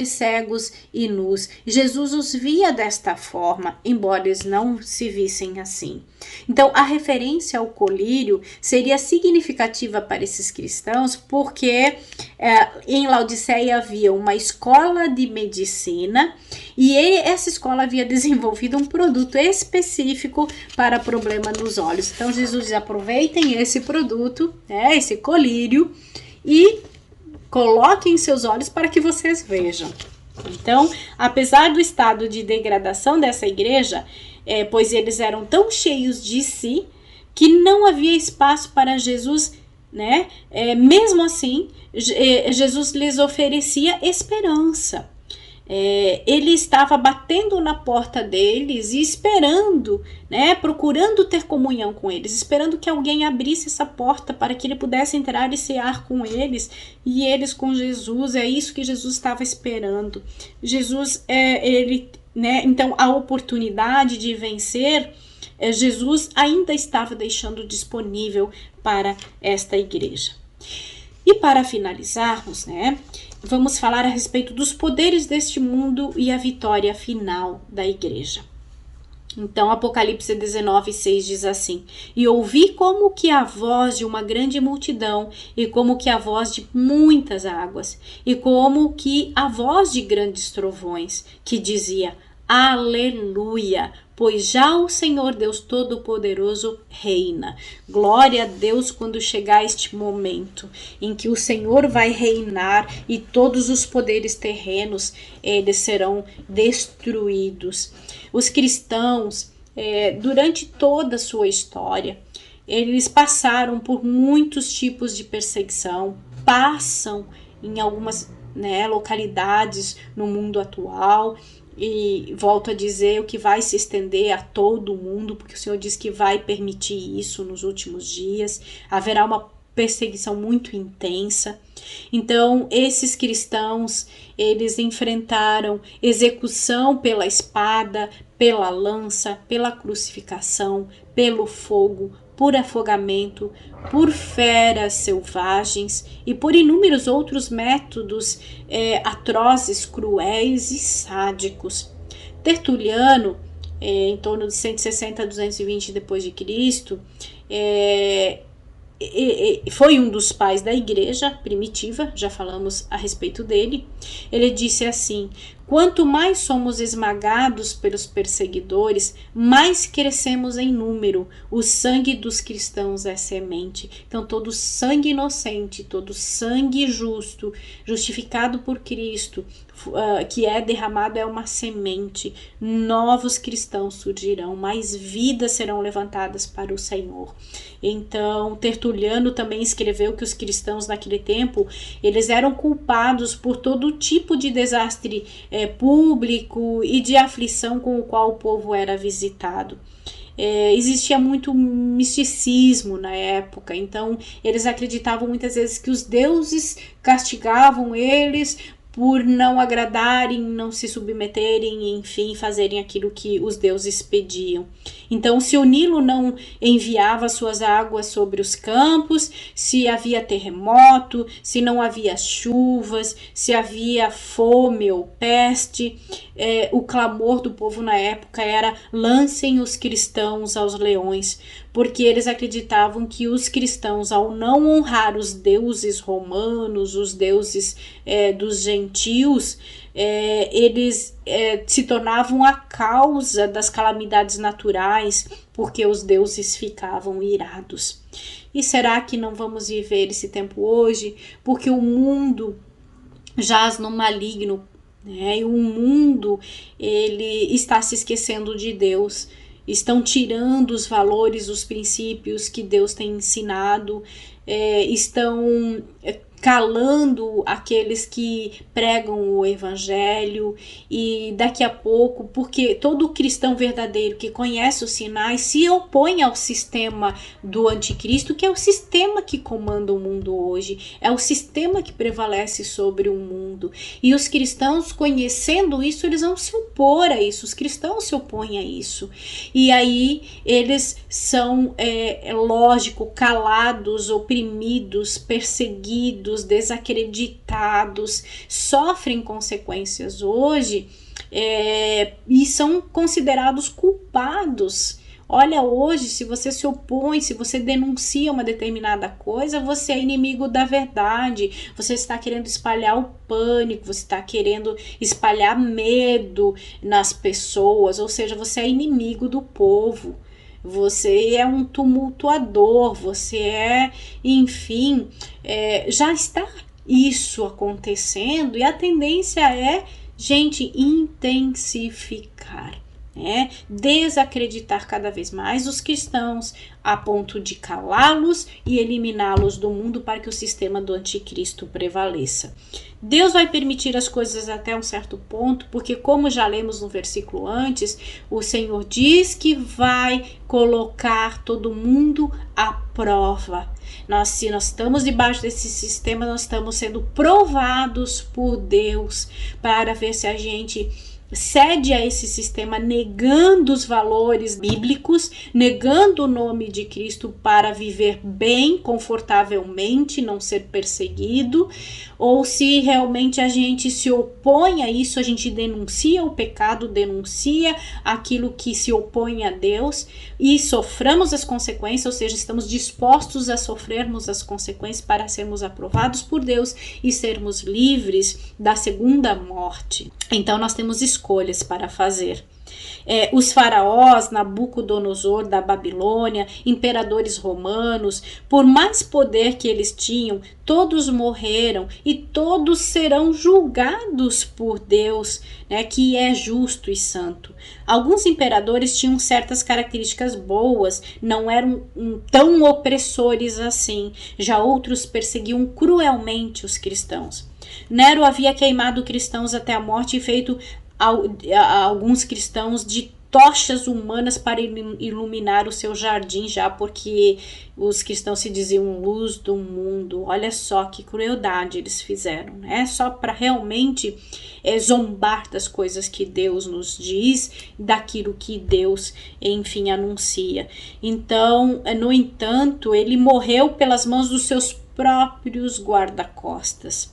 cegos e nus. Jesus os via desta forma, embora eles não se vissem assim. Então, a referência ao colírio seria significativa para esses cristãos, porque em Laodiceia havia uma escola de medicina e essa escola havia desenvolvido um produto específico para problema nos olhos. Então, Jesus diz: aproveitem esse produto, esse colírio, e coloquem em seus olhos para que vocês vejam. Então, apesar do estado de degradação dessa igreja, pois eles eram tão cheios de si que não havia espaço para Jesus, mesmo assim, Jesus lhes oferecia esperança. Ele estava batendo na porta deles e esperando, procurando ter comunhão com eles, esperando que alguém abrisse essa porta para que ele pudesse entrar e cear com eles, e eles com Jesus. É isso que Jesus estava esperando. Jesus, então a oportunidade de vencer, Jesus ainda estava deixando disponível para esta igreja. E para finalizarmos, vamos falar a respeito dos poderes deste mundo e a vitória final da igreja. Então, Apocalipse 19:6 diz assim: e ouvi como que a voz de uma grande multidão, e como que a voz de muitas águas, e como que a voz de grandes trovões, que dizia: aleluia, pois já o Senhor Deus Todo-Poderoso reina. Glória a Deus quando chegar este momento em que o Senhor vai reinar e todos os poderes terrenos eles serão destruídos. Os cristãos, durante toda a sua história, eles passaram por muitos tipos de perseguição, passam em algumas localidades no mundo atual. E volto a dizer, o que vai se estender a todo mundo, porque o Senhor diz que vai permitir isso nos últimos dias. Haverá uma perseguição muito intensa. Então, esses cristãos, eles enfrentaram execução pela espada, pela lança, pela crucificação, pelo fogo, por afogamento, por feras selvagens e por inúmeros outros métodos atrozes, cruéis e sádicos. Tertuliano, em torno de 160 a 220 depois de Cristo, foi um dos pais da igreja primitiva, já falamos a respeito dele. Ele disse assim: quanto mais somos esmagados pelos perseguidores, mais crescemos em número. O sangue dos cristãos é semente. Então, todo sangue inocente, todo sangue justo, justificado por Cristo, que é derramado, é uma semente. Novos cristãos surgirão, mais vidas serão levantadas para o Senhor. Então, Tertuliano também escreveu que os cristãos naquele tempo, eles eram culpados por todo tipo de desastre público e de aflição com o qual o povo era visitado. Existia muito misticismo na época, então eles acreditavam muitas vezes que os deuses castigavam eles por não agradarem, não se submeterem, enfim, fazerem aquilo que os deuses pediam. Então, se o Nilo não enviava suas águas sobre os campos, se havia terremoto, se não havia chuvas, se havia fome ou peste, o clamor do povo na época era: lancem os cristãos aos leões, porque eles acreditavam que os cristãos, ao não honrar os deuses romanos, os deuses dos gentios, eles se tornavam a causa das calamidades naturais, porque os deuses ficavam irados. E será que não vamos viver esse tempo hoje? Porque o mundo jaz no maligno, né? E o mundo, ele está se esquecendo de Deus. Estão tirando os valores, os princípios que Deus tem ensinado, estão calando aqueles que pregam o evangelho, e daqui a pouco, porque todo cristão verdadeiro que conhece os sinais se opõe ao sistema do anticristo, que é o sistema que comanda o mundo hoje, é o sistema que prevalece sobre o mundo, e os cristãos, conhecendo isso, eles vão se opor a isso, os cristãos se opõem a isso, e aí eles são, lógico, calados, oprimidos, perseguidos, desacreditados, sofrem consequências hoje, e são considerados culpados. Olha, hoje, se você se opõe, se você denuncia uma determinada coisa, você é inimigo da verdade, você está querendo espalhar o pânico, você está querendo espalhar medo nas pessoas, ou seja, você é inimigo do povo. Você é um tumultuador, você enfim, já está isso acontecendo, e a tendência é, gente, intensificar, desacreditar cada vez mais os cristãos, a ponto de calá-los e eliminá-los do mundo para que o sistema do anticristo prevaleça. Deus vai permitir as coisas até um certo ponto, porque, como já lemos no versículo antes, o Senhor diz que vai colocar todo mundo à prova. Se nós estamos debaixo desse sistema, nós estamos sendo provados por Deus para ver se a gente cede a esse sistema, negando os valores bíblicos, negando o nome de Cristo para viver bem, confortavelmente, não ser perseguido, ou se realmente a gente se opõe a isso, a gente denuncia o pecado, denuncia aquilo que se opõe a Deus e soframos as consequências, ou seja, estamos dispostos a sofrermos as consequências para sermos aprovados por Deus e sermos livres da segunda morte. Então nós temos escolhas para fazer. Os faraós, Nabucodonosor da Babilônia, imperadores romanos, por mais poder que eles tinham, todos morreram e todos serão julgados por Deus, que é justo e santo. Alguns imperadores tinham certas características boas, não eram tão opressores assim, já outros perseguiam cruelmente os cristãos. Nero havia queimado cristãos até a morte e feito alguns cristãos de tochas humanas para iluminar o seu jardim, já porque os cristãos se diziam luz do mundo. Olha só que crueldade eles fizeram, só para realmente zombar das coisas que Deus nos diz, daquilo que Deus, enfim, anuncia. Então, no entanto, ele morreu pelas mãos dos seus próprios guarda-costas.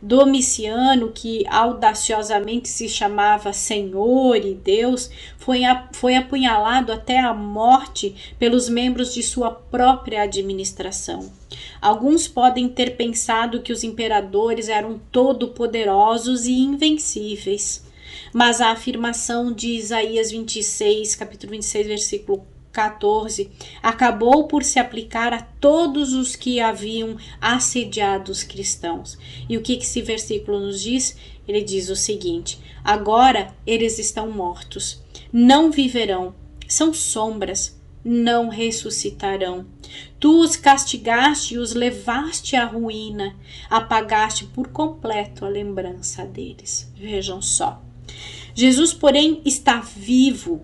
Domiciano, que audaciosamente se chamava Senhor e Deus, foi apunhalado até a morte pelos membros de sua própria administração. Alguns podem ter pensado que os imperadores eram todo-poderosos e invencíveis, mas a afirmação de Isaías 26, capítulo 26, versículo 14, acabou por se aplicar a todos os que haviam assediado os cristãos. E o que esse versículo nos diz? Ele diz o seguinte: agora eles estão mortos, não viverão, são sombras, não ressuscitarão. Tu os castigaste e os levaste à ruína, apagaste por completo a lembrança deles. Vejam só. Jesus, porém, está vivo,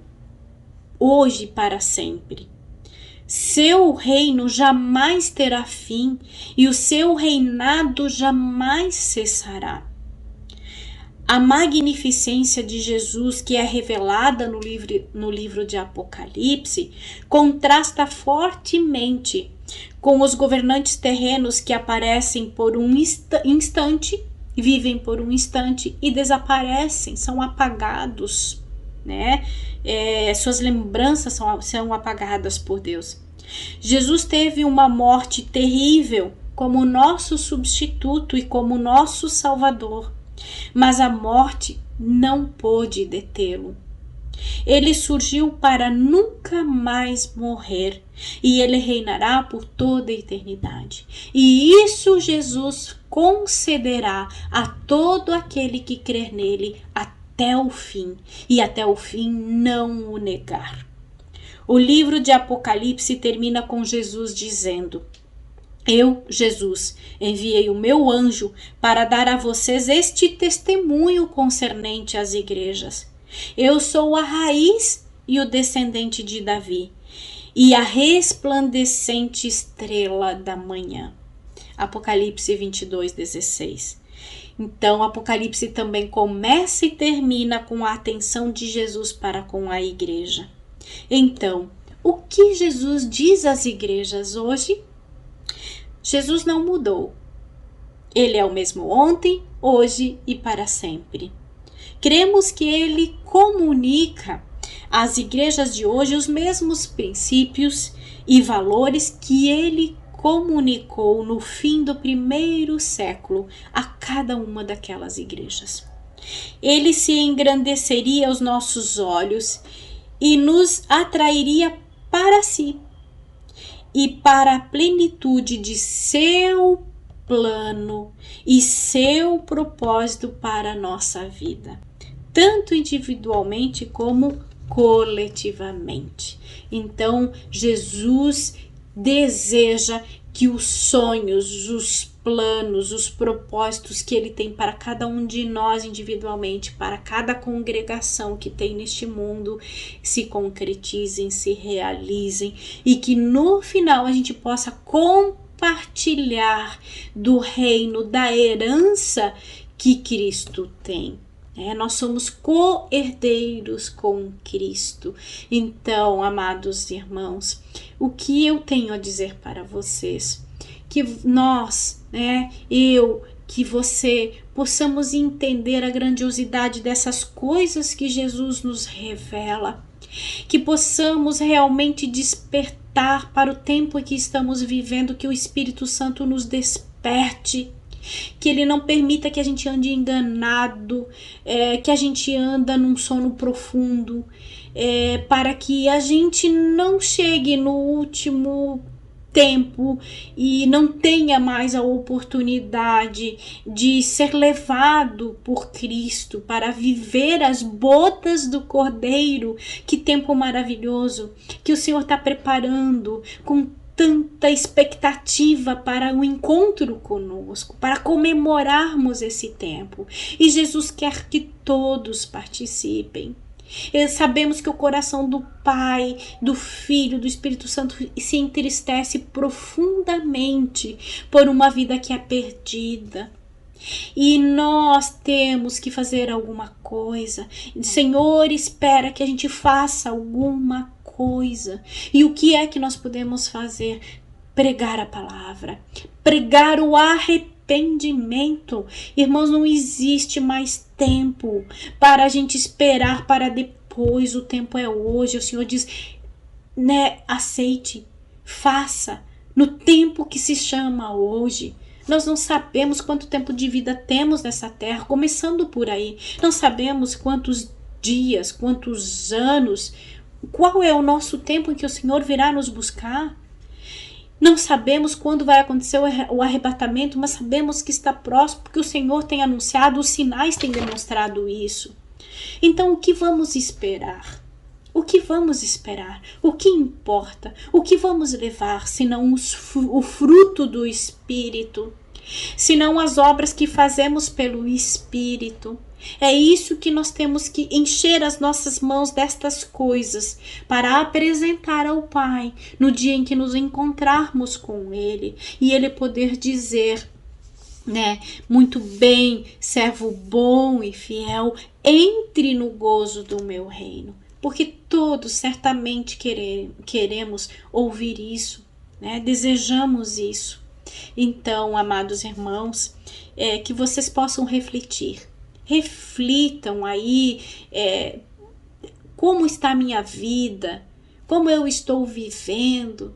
hoje e para sempre. Seu reino jamais terá fim e o seu reinado jamais cessará. A magnificência de Jesus, que é revelada no livro de Apocalipse, contrasta fortemente com os governantes terrenos que aparecem por um instante, vivem por um instante e desaparecem, são apagados, né? Suas lembranças são apagadas por Deus. Jesus teve uma morte terrível como nosso substituto e como nosso Salvador, mas a morte não pôde detê-lo. Ele surgiu para nunca mais morrer e ele reinará por toda a eternidade. E isso Jesus concederá a todo aquele que crer nele até o fim, e até o fim não o negar. O livro de Apocalipse termina com Jesus dizendo: eu, Jesus, enviei o meu anjo para dar a vocês este testemunho concernente às igrejas. Eu sou a raiz e o descendente de Davi, e a resplandecente estrela da manhã. Apocalipse 22:16. Então, Apocalipse também começa e termina com a atenção de Jesus para com a igreja. Então, o que Jesus diz às igrejas hoje? Jesus não mudou. Ele é o mesmo ontem, hoje e para sempre. Cremos que ele comunica às igrejas de hoje os mesmos princípios e valores que ele comunicou no fim do primeiro século a cada uma daquelas igrejas. Ele se engrandeceria aos nossos olhos e nos atrairia para si e para a plenitude de seu plano e seu propósito para a nossa vida, tanto individualmente como coletivamente. Então, Jesus deseja que os sonhos, os planos, os propósitos que ele tem para cada um de nós individualmente, para cada congregação que tem neste mundo, se concretizem, se realizem e que no final a gente possa compartilhar do reino, da herança que Cristo tem. Nós somos co-herdeiros com Cristo. Então, amados irmãos, o que eu tenho a dizer para vocês? Que nós, que você, possamos entender a grandiosidade dessas coisas que Jesus nos revela. Que possamos realmente despertar para o tempo que estamos vivendo, que o Espírito Santo nos desperte. Que ele não permita que a gente ande enganado, que a gente anda num sono profundo, para que a gente não chegue no último tempo e não tenha mais a oportunidade de ser levado por Cristo para viver as bodas do Cordeiro. Que tempo maravilhoso que o Senhor está preparando com tanta expectativa para o encontro conosco, para comemorarmos esse tempo. E Jesus quer que todos participem. Sabemos que o coração do Pai, do Filho, do Espírito Santo se entristece profundamente por uma vida que é perdida. E nós temos que fazer alguma coisa. O Senhor espera que a gente faça alguma coisa. E o que é que nós podemos fazer? Pregar a palavra, pregar o arrependimento arrependimento. Irmãos, não existe mais tempo para a gente esperar para depois. O tempo é hoje. O Senhor diz, né, aceite, faça no tempo que se chama hoje. Nós não sabemos quanto tempo de vida temos nessa terra, começando por aí. Não sabemos quantos dias, quantos anos, qual é o nosso tempo em que o Senhor virá nos buscar. Não sabemos quando vai acontecer o arrebatamento, mas sabemos que está próximo, porque o Senhor tem anunciado, os sinais têm demonstrado isso. Então, o que vamos esperar? O que vamos esperar? O que importa? O que vamos levar, senão o fruto do Espírito? Senão as obras que fazemos pelo Espírito? É isso que nós temos que encher as nossas mãos destas coisas para apresentar ao Pai no dia em que nos encontrarmos com Ele e Ele poder dizer, né, muito bem, servo bom e fiel, entre no gozo do meu reino. Porque todos certamente queremos ouvir isso, né? Desejamos isso. Então, amados irmãos, que vocês possam refletir. Reflitam aí como está a minha vida, como eu estou vivendo.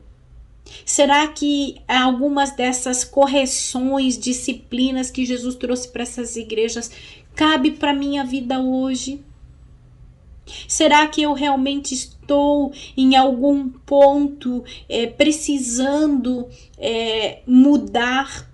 Será que algumas dessas correções, disciplinas que Jesus trouxe para essas igrejas cabe para a minha vida hoje? Será que eu realmente estou em algum ponto precisando mudar?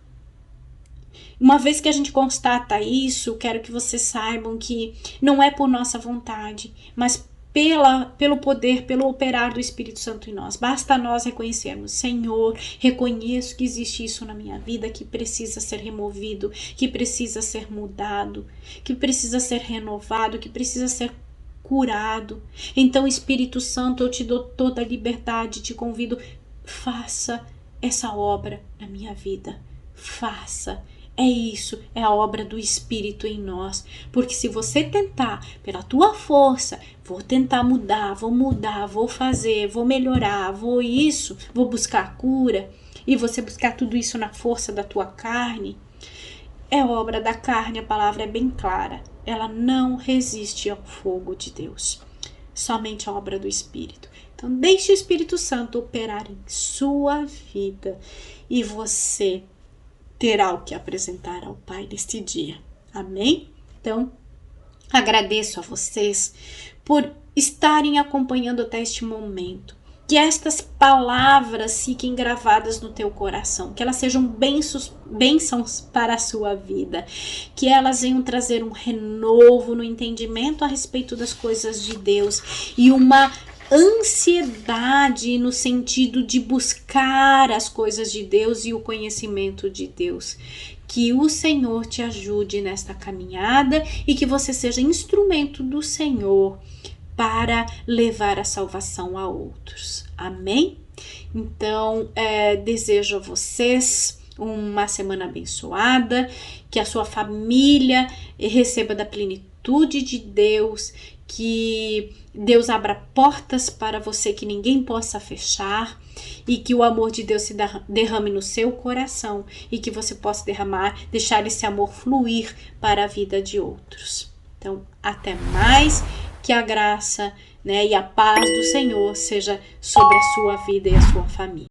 Uma vez que a gente constata isso, quero que vocês saibam que não é por nossa vontade, mas pelo poder, pelo operar do Espírito Santo em nós. Basta nós reconhecermos, Senhor, reconheço que existe isso na minha vida, que precisa ser removido, que precisa ser mudado, que precisa ser renovado, que precisa ser curado. Então, Espírito Santo, eu te dou toda a liberdade, te convido, faça essa obra na minha vida. Faça. É isso, é a obra do Espírito em nós. Porque se você tentar, pela tua força, vou tentar mudar, vou fazer, vou melhorar, vou buscar cura, e você buscar tudo isso na força da tua carne, é obra da carne, a palavra é bem clara. Ela não resiste ao fogo de Deus. Somente a obra do Espírito. Então, deixe o Espírito Santo operar em sua vida e você terá o que apresentar ao Pai neste dia. Amém? Então, agradeço a vocês por estarem acompanhando até este momento. Que estas palavras fiquem gravadas no teu coração, que elas sejam bênçãos para a sua vida, que elas venham trazer um renovo no entendimento a respeito das coisas de Deus e uma ansiedade no sentido de buscar as coisas de Deus e o conhecimento de Deus. Que o Senhor te ajude nesta caminhada e que você seja instrumento do Senhor para levar a salvação a outros. Amém? Então, desejo a vocês uma semana abençoada, que a sua família receba da plenitude de Deus, que Deus abra portas para você que ninguém possa fechar e que o amor de Deus se derrame no seu coração e que você possa deixar esse amor fluir para a vida de outros. Então, até mais. Que a graça, né, e a paz do Senhor seja sobre a sua vida e a sua família.